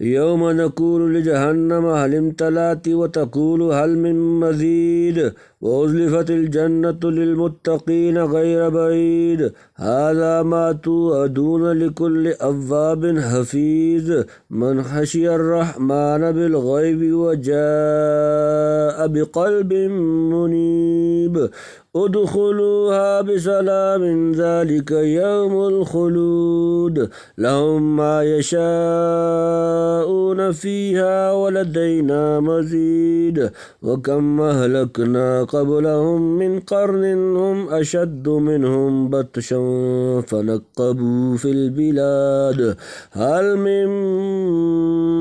يوم نقول لجهنم هل امتلأت وتقول هل من مزيد وأزلفت الجنة للمتقين غير بعيد هذا ما توعدون لكل أواب حفيظ من خشي الرحمن بالغيب وجاء بقلب منيب ادخلوها بسلام ذلك يوم الخلود لهم ما يشاءون فيها ولدينا مزيد وكم أهلكنا قبلهم من قرن هم أشد منهم بطشا فنقبوا في البلاد هل من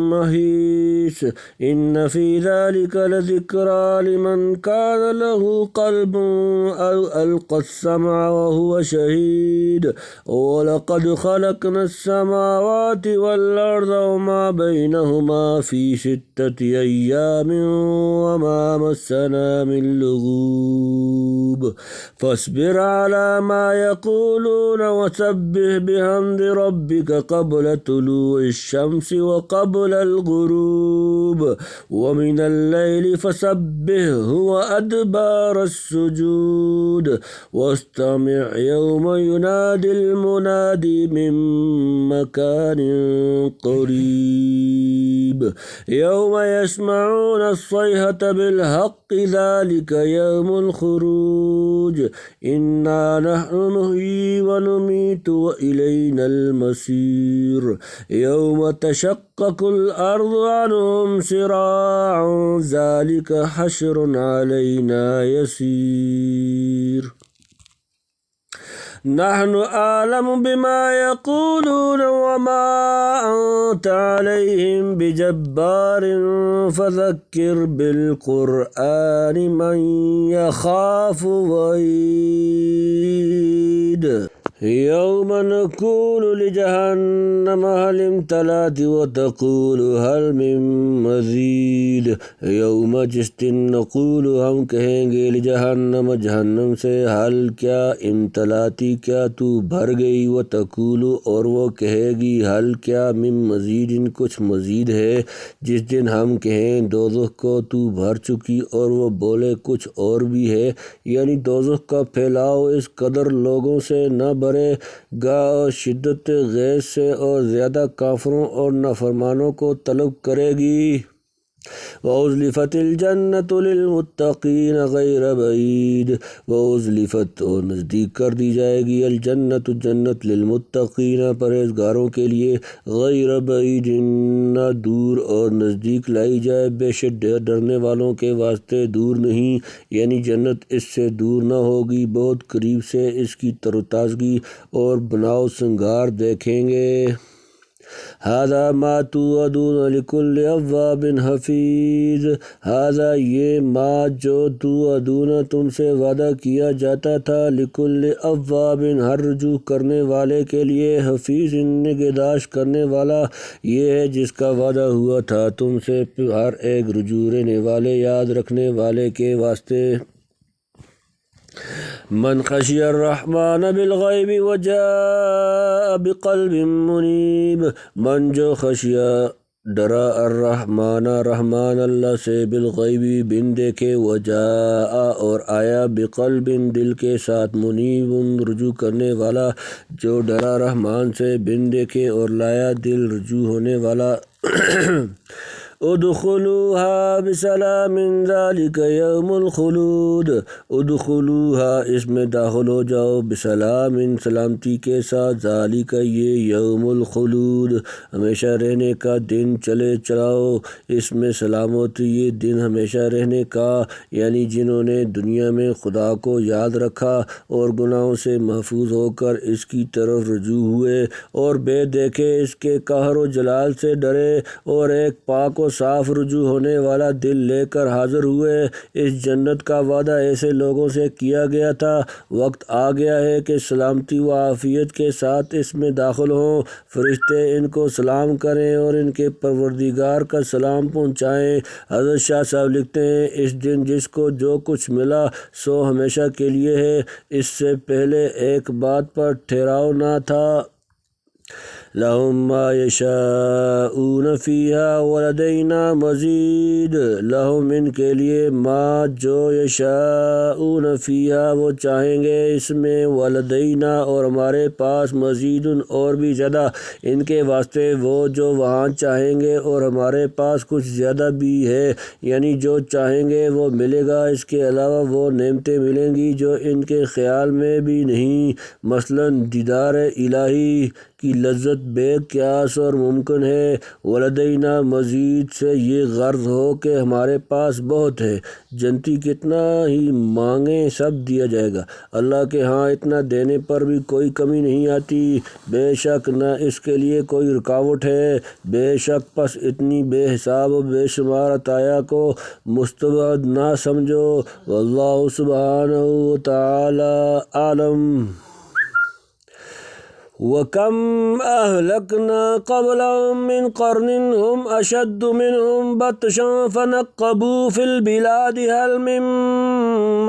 محيص إن في ذلك لذكرى لمن كان له قلب أو ألقى السمع وهو شهيد ولقد خلقنا السماوات والأرض وما بينهما في 6 أيام وما مسنا من لغوب فاصبر على ما يقولون وسبح بحمد ربك قبل طلوع الشمس وقبل الغروب ومن الليل فسبحه وأدبار السجود واستمع يوم ينادي المنادي من مكان قريب يوم يسمعون الصيحة بالحق ذلك يوم الخروج إنا نحن نحيي ونميت وإلينا المصير يوم تشقق الأرض عنهم سراعا ذلك حشر علينا يسير نحن أعلم بما يقولون وما أنت عليهم بجبار فذكر بالقرآن من يخاف وعيد يوم نقول لجهنم هل امتلأت وتقول هل من مزید یوم جس دن نقول ہم کہیں گے لجہنم جہنم سے حل کیا امتلاتی کیا تو بھر گئی وتقول اور وہ کہے گی حل کیا من مزید کچھ مزید ہے جس دن ہم کہیں دوزخ کو تو بھر چکی اور وہ بولے کچھ اور بھی ہے یعنی دوزخ کا پھیلاؤ اس قدر لوگوں سے نہ بھرے گا اور شدت غیظ سے اور زیادہ کافروں اور نافرمانوں کو طلب کرے گی وَأُزْلِفَتِ الْجَنَّةُ لِلْمُتَّقِينَ غَيْرَ بَعِيدٍ وَأُزْلِفَتْ اور نزدیک کر دی جائے گی الجنت جنت للمتقین پرہیزگاروں کے لیے غیر بعید نہ دور اور نزدیک لائی جائے بے شک ڈرنے والوں کے واسطے دور نہیں یعنی جنت اس سے دور نہ ہوگی بہت قریب سے اس کی تر و تازگی اور بناؤ سنگار دیکھیں گے هذا ما توعدون لكل اواب حفیظ هذا یہ ما جو توعدون تم سے وعدہ کیا جاتا تھا لكل اواب ہر رجوع کرنے والے کے لیے حفیظ نگہداشت کرنے والا یہ ہے جس کا وعدہ ہوا تھا تم سے ہر ایک رجوع رہنے والے یاد رکھنے والے کے واسطے من خشی الرحمن بالغیب وجاء بقلب منیب من جو خشیہ ڈرا الرحمن رحمان اللہ سے بالغیبی بن دیکھے وجاء اور آیا بقلب دل کے ساتھ منیب رجوع کرنے والا جو ڈرا رحمان سے بن دیکھے اور لایا دل رجوع ہونے والا ادخلوها بسلام ذلك یوم الخلود ادخلوها اس میں داخل ہو جاؤ بسلام سلامتی کے ساتھ ذالک یہ یوم الخلود ہمیشہ رہنے کا دن چلے چلاؤ اس میں سلامتی یہ دن ہمیشہ رہنے کا یعنی جنہوں نے دنیا میں خدا کو یاد رکھا اور گناہوں سے محفوظ ہو کر اس کی طرف رجوع ہوئے اور بے دیکھے اس کے قہر و جلال سے ڈرے اور ایک پاک و صاف رجوع ہونے والا دل لے کر حاضر ہوئے اس جنت کا وعدہ ایسے لوگوں سے کیا گیا تھا وقت آ گیا ہے کہ سلامتی و عافیت کے ساتھ اس میں داخل ہوں فرشتے ان کو سلام کریں اور ان کے پروردگار کا سلام پہنچائیں حضرت شاہ صاحب لکھتے ہیں اس دن جس کو جو کچھ ملا سو ہمیشہ کے لیے ہے اس سے پہلے ایک بات پر ٹھہراؤ نہ تھا لهم ما یشاءون فیہا ولدینا مزید، لهم ان کے لیے ما جو یشاءون فیہا وہ چاہیں گے اس میں، ولدینا اور ہمارے پاس، مزید اور بھی زیادہ، ان کے واسطے وہ جو وہاں چاہیں گے اور ہمارے پاس کچھ زیادہ بھی ہے، یعنی جو چاہیں گے وہ ملے گا، اس کے علاوہ وہ نعمتیں ملیں گی جو ان کے خیال میں بھی نہیں، مثلاً دیدار الہی کی لذت بے قیاس اور ممکن ہے۔ ولدینا مزید سے یہ غرض ہو کہ ہمارے پاس بہت ہے، جنتی کتنا ہی مانگیں سب دیا جائے گا، اللہ کے ہاں اتنا دینے پر بھی کوئی کمی نہیں آتی، بے شک نہ اس کے لیے کوئی رکاوٹ ہے، بے شک پس اتنی بے حساب و بے شمار عطایا کو مستبعد نہ سمجھو، واللہ سبحانہ وتعالی عالم۔ وَكَمْ أَهْلَكْنَا قَبْلَهُمْ مِنْ قَرْنٍ هُمْ أَشَدُّ مِنْهُمْ بَطْشًا فَنَقَّبُوا فِي الْبِلَادِ هَلْ مِنْ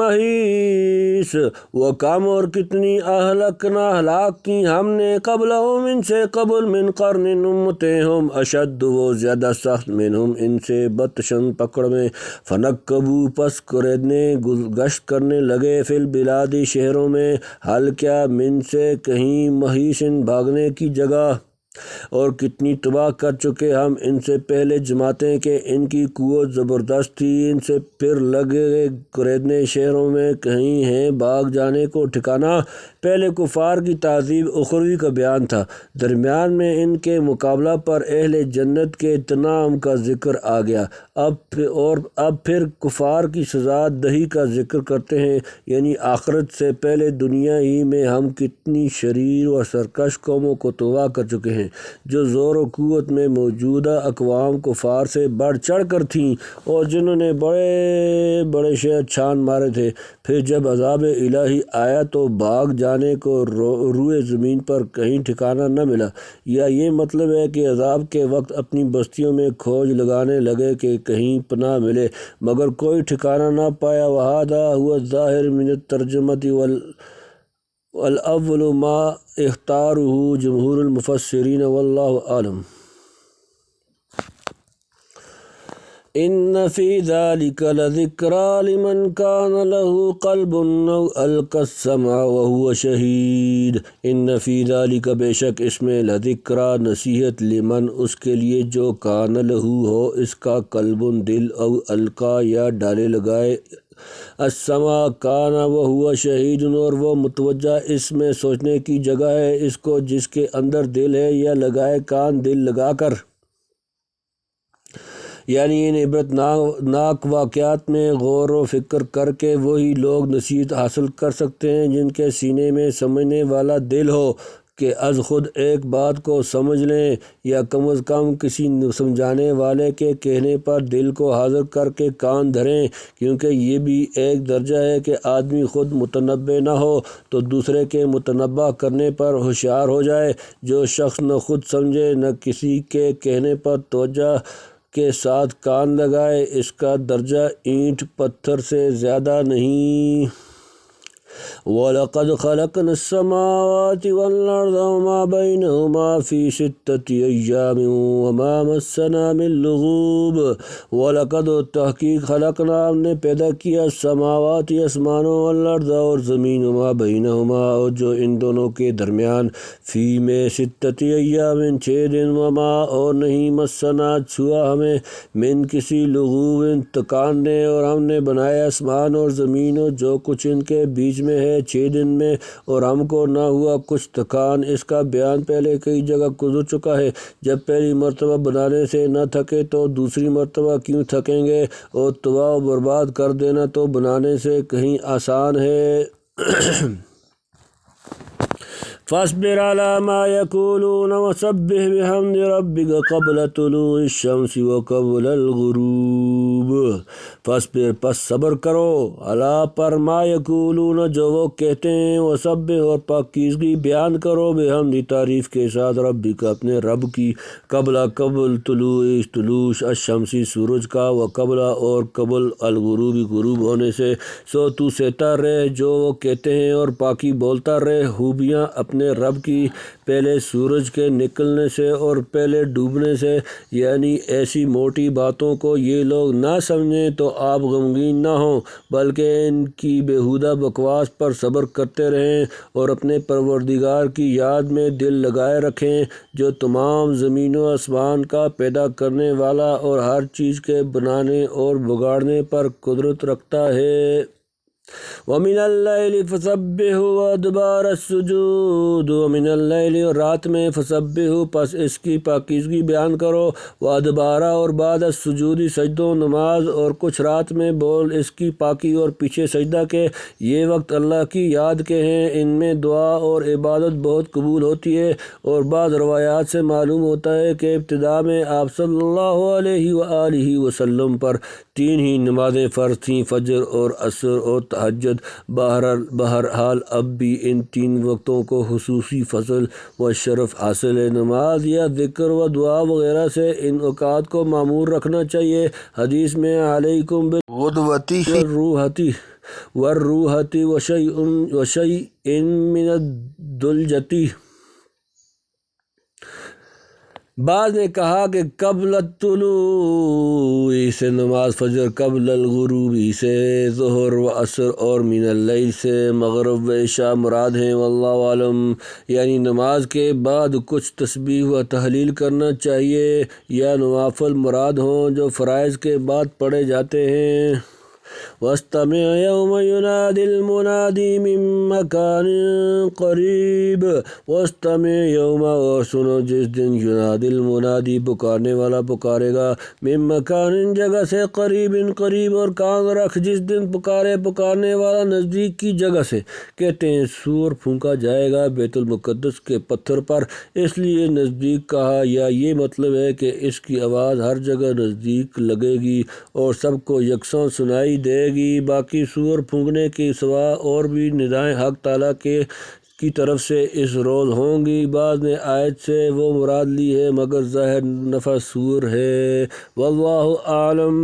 مَحِيصٍ۔ وَكَمْ اور کتنی أَهْلَكْنَا ہلاک کی ہم نے قبلہم ان سے قبل، من قرن امتیں، ہم اشد وہ زیادہ سخت، منہم ان سے، بطشاً پکڑ میں، فنقبوا پس قریدنے گشت کرنے لگے، فی البلاد شہروں میں، حل کیا من سے کہیں، محیص بھاگنے کی جگہ، اور کتنی تباہ کر چکے ہم ان سے پہلے جماعتیں کہ ان کی قوت زبردست تھی، ان سے پھر لگے قریدنے شہروں میں، کہیں ہیں بھاگ جانے کو ٹھکانہ۔ پہلے کفار کی تعذیب اخروی کا بیان تھا، درمیان میں ان کے مقابلہ پر اہل جنت کے انعام کا ذکر آ گیا، اب پھر کفار کی سزا دہی کا ذکر کرتے ہیں، یعنی آخرت سے پہلے دنیا ہی میں ہم کتنی شریر و سرکش قوموں کو تباہ کر چکے ہیں، جو زور و قوت میں موجودہ اقوام کفار سے بڑھ چڑھ کر تھیں اور جنہوں نے بڑے بڑے شہر چھان مارے تھے، پھر جب عذاب الہی آیا تو بھاگ جانے کو روئے زمین پر کہیں ٹھکانہ نہ ملا، یا یہ مطلب ہے کہ عذاب کے وقت اپنی بستیوں میں کھوج لگانے لگے کہ کہیں پناہ ملے، مگر کوئی ٹھکانہ نہ پایا۔ وَهَذَا هُوَ الظَّاهِرُ مِنَ التَّرْجَمَةِ وَالْأَوَّلُ مَا اخْتَارَهُ جمہور المفسرین واللہ اعلم۔ إِنَّ فِي ذَلِكَ لَذِكْرَىٰ لِمَنْ كَانَ لَهُ قَلْبٌ أَوْ أَلْقَى السَّمْعَ وَهُوَ شَهِيدٌ۔ إِنَّ فِي ذَلِكَ بے شک اس میں، لَذِكْرَىٰ نصیحت، لمن اس کے لیے جو، کان لہو ہو اس کا، قلب دل، او القا یا ڈالے لگائے، السمع کان وہو شہید اور وہ متوجہ، اس میں سوچنے کی جگہ ہے اس کو جس کے اندر دل ہے، یا لگائے کان دل لگا کر، یعنی ان عبرت ناک واقعات میں غور و فکر کر کے وہی لوگ نصیحت حاصل کر سکتے ہیں جن کے سینے میں سمجھنے والا دل ہو، کہ از خود ایک بات کو سمجھ لیں، یا کم از کم کسی سمجھانے والے کے کہنے پر دل کو حاضر کر کے کان دھریں، کیونکہ یہ بھی ایک درجہ ہے کہ آدمی خود متنبہ نہ ہو تو دوسرے کے متنبہ کرنے پر ہوشیار ہو جائے۔ جو شخص نہ خود سمجھے نہ کسی کے کہنے پر توجہ کے ساتھ کان لگائے، اس کا درجہ اینٹ پتھر سے زیادہ نہیں۔ وَلَقَدْ خَلَقْنَا السَّمَاوَاتِ وَالْأَرْضَ وَمَا بَيْنَهُمَا فِي سِتَّةِ أَيَّامٍ وَمَا مَسَّنَا مِن لُغُوبٍ۔ وَلَقَدْ تحقیق، خلقنا ہم نے پیدا کیا، السماوات آسمانوں، والارض اور زمین، وما بینہما اور جو ان دونوں کے درمیان، فی میں، ستۃ ایام 6 دن، وما اور نہیں، مسنا چھوا ہمیں، من کسی لغوب تکاننے، اور ہم نے بنایا آسمان اور زمین اور جو کچھ ان کے بیچ میں ہے 6 دن میں، اور ہم کو نہ ہوا کچھ تکان۔ اس کا بیان پہلے کئی جگہ گزر چکا ہے، جب پہلی مرتبہ بنانے سے نہ تھکے تو دوسری مرتبہ کیوں تھکیں گے، اور تباہ و برباد کر دینا تو بنانے سے کہیں آسان ہے۔ فاصبر على ما يقولون وسبح بحمد ربك قبل طلوع الشمس وقبل الغروب۔ فاصبر پس صبر کرو، علی پر، ما یقولون جو وہ کہتے ہیں، وسبح اور پاکیزگی بیان کرو، بحمد تعریف کے ساتھ، ربک اپنے رب کی، قبل طلوع الشمس سورج کا، وقبل اور قبل الغروب غروب ہونے سے، سو تو سہتا رہ جو وہ کہتے ہیں اور پاکی بولتا رہ خوبیاں اپنے رب کی، پہلے سورج کے نکلنے سے اور پہلے ڈوبنے سے، یعنی ایسی موٹی باتوں کو یہ لوگ نہ سمجھیں تو آپ غمگین نہ ہوں، بلکہ ان کی بیہودہ بکواس پر صبر کرتے رہیں اور اپنے پروردگار کی یاد میں دل لگائے رکھیں، جو تمام زمین و آسمان کا پیدا کرنے والا اور ہر چیز کے بنانے اور بگاڑنے پر قدرت رکھتا ہے۔ وَمِنَ اللَّيْلِ فَسَبِّحْهُ وَأَدْبَارَ السُّجُودِ، وَمِنَ اللَّيْلِ اور رات میں فَسَبِّحْهُ پس اس کی پاکیزگی بیان کرو، وَأَدْبَارَ اور بعد السُّجُودِ سجدوں نماز، اور کچھ رات میں بول اس کی پاکی اور پیچھے سجدہ کے، یہ وقت اللہ کی یاد کے ہیں، ان میں دعا اور عبادت بہت قبول ہوتی ہے۔ اور بعض روایات سے معلوم ہوتا ہے کہ ابتدا میں آپ صلی اللہ علیہ وآلہ وسلم پر 3 ہی نمازیں فرض تھیں، فجر اور عصر اور تہجد۔ بہرحال اب بھی ان 3 وقتوں کو خصوصی فضل و شرف حاصل ہے۔ نماز یا ذکر و دعا وغیرہ سے ان اوقات کو معمور رکھنا چاہیے۔ حدیث میں علیکم بالغدوۃ والروحۃ وشیء من الدلجۃ۔ بعض نے کہا کہ قبل الطلوع سے نماز فجر، قبل الغروب سے ظہر و عصر، اور من اللیل سے مغرب و عشاء مراد ہیں، واللہ اعلم۔ یعنی نماز کے بعد کچھ تسبیح و تحلیل کرنا چاہیے، یا نوافل مراد ہوں جو فرائض کے بعد پڑھے جاتے ہیں۔ وَاسْتَمِعْ يَوْمَ يُنَادِي الْمُنَادِي مِن مَّكَانٍ قَرِيبٍ، وَاسْتَمِعْ يَوْمَ اور سنو جس دن يُنَادِي الْمُنَادِي پکارنے والا پکارے گا، مِن مَّكَانٍ جگہ سے، قریب قریب اور کان رکھ جس دن پکارنے والا نزدیک کی جگہ سے۔ کہتے ہیں سور پھونکا جائے گا بیت المقدس کے پتھر پر، اس لیے نزدیک کہا، یا یہ مطلب ہے کہ اس کی آواز ہر جگہ نزدیک لگے گی اور سب کو یکساں سنائی دے گی۔ باقی سور پھونکنے کے سوا اور بھی ندائیں حق تعالیٰ کی طرف سے اس روز ہوں گی۔ بعض نے آیت سے وہ مراد لی ہے، مگر ظاہر نفع سور ہے، واللہ اعلم۔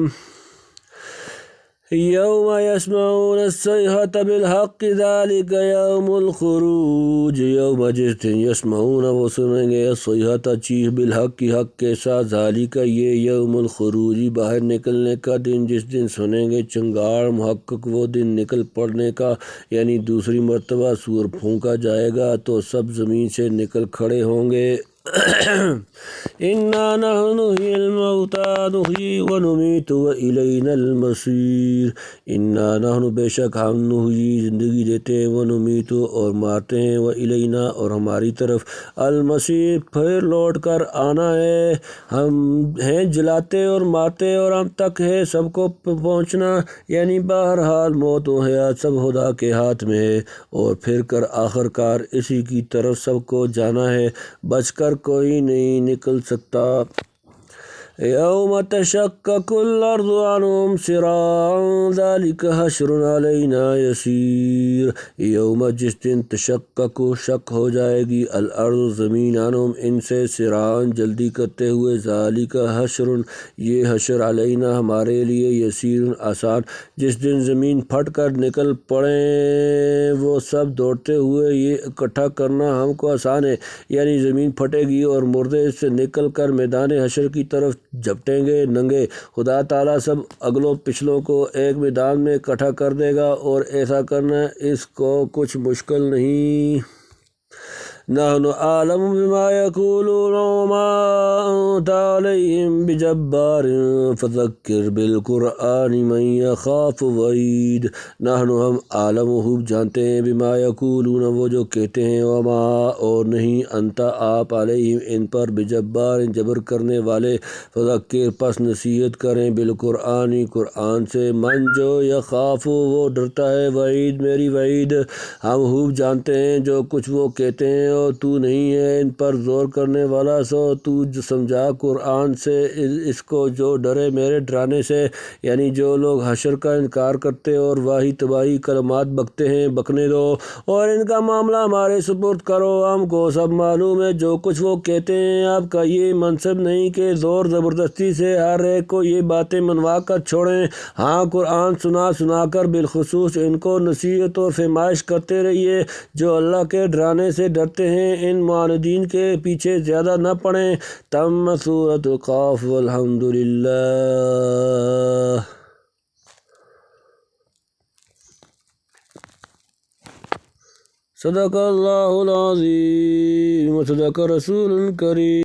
یوم یسمعون الصیحۃ بالحق ذلک یوم الخروج، یوم جس دن یسمعون وہ سنیں گے، الصیحۃ چیخ، بالحق کی حق کے ساتھ، ذالک یہ یوم الخروج باہر نکلنے کا دن، جس دن سنیں گے چنگاڑ، محقق وہ دن نکل پڑنے کا، یعنی دوسری مرتبہ سور پھونکا جائے گا تو سب زمین سے نکل کھڑے ہوں گے۔ اِنَّا نَحْنُ نُحْيِي الْمَوْتَىٰ نُحْيِي وَنُمِيتُ وَإِلَيْنَا الْمَصِيرُ، اِنَّا نَحْنُ بے شک ہم، نُحْيِي زندگی دیتے ہیں، وَنُمِيتُ اور مارتے ہیں، وَإِلَيْنَا اور ہماری طرف، الْمَصِيرُ پھر لوٹ کر آنا ہے، ہم ہیں جلاتے اور مارتے اور ہم تک ہے سب کو پہنچنا، یعنی بہرحال موت و حیات سب خدا کے ہاتھ میں ہے، اور پھر کر آخر کار اسی کی طرف سب کو جانا ہے، بچ کر کوئی نہیں نکل سکتا۔ یوم تشقق الارض عنهم سراعا ذلک حشر علینا یسیر، یوم جس دن تشقق شق ہو جائے گی، الارض زمین، عنہم ان سے، سراعا جلدی کرتے ہوئے، ذالک حشر یہ حشر، علینا ہمارے لیے، یسیر آسان، جس دن زمین پھٹ کر نکل پڑیں وہ سب دوڑتے ہوئے، یہ اکٹھا کرنا ہم کو آسان ہے، یعنی زمین پھٹے گی اور مردے اس سے نکل کر میدان حشر کی طرف جھپٹیں گے ننگے، خدا تعالیٰ سب اگلوں پچھلوں کو ایک میدان میں اکٹھا کر دے گا، اور ایسا کرنا اس کو کچھ مشکل نہیں۔ نحن اعلم بما یقولون وما انت علیہم بجبار فذکر بالقرآن من یخاف وعید، نحن ہم عالم خوب جانتے ہیں، بما یقولون وہ جو کہتے ہیں، وما اور نہیں، انت آپ، علیہم ان پر، بجبار جبر کرنے والے، فذکر پس نصیحت کریں، بالقرآن قرآن سے، من جو یخاف وہ ڈرتا ہے، وعید میری وعید، ہم خوب جانتے ہیں جو کچھ وہ کہتے ہیں، اور تو نہیں ہے ان پر زور کرنے والا، سو تو سمجھا قرآن سے اس کو جو ڈرے میرے ڈرانے سے، یعنی جو لوگ حشر کا انکار کرتے اور واہی تباہی کلمات بکتے ہیں، بکنے دو، اور ان کا معاملہ ہمارے سپرد کرو، ہم کو سب معلوم ہے جو کچھ وہ کہتے ہیں، آپ کا یہ منصب نہیں کہ زور زبردستی سے ہر ایک کو یہ باتیں منوا کر چھوڑیں، ہاں قرآن سنا کر بالخصوص ان کو نصیحت اور فہمائش کرتے رہیے، جو اللہ کے ڈرانے سے ڈرتے ہیں ان معاندین کے پیچھے زیادہ نہ پڑیں۔ تم سورۃ قاف والحمدللہ۔ صدق اللہ العظیم و صدق رسول کریم۔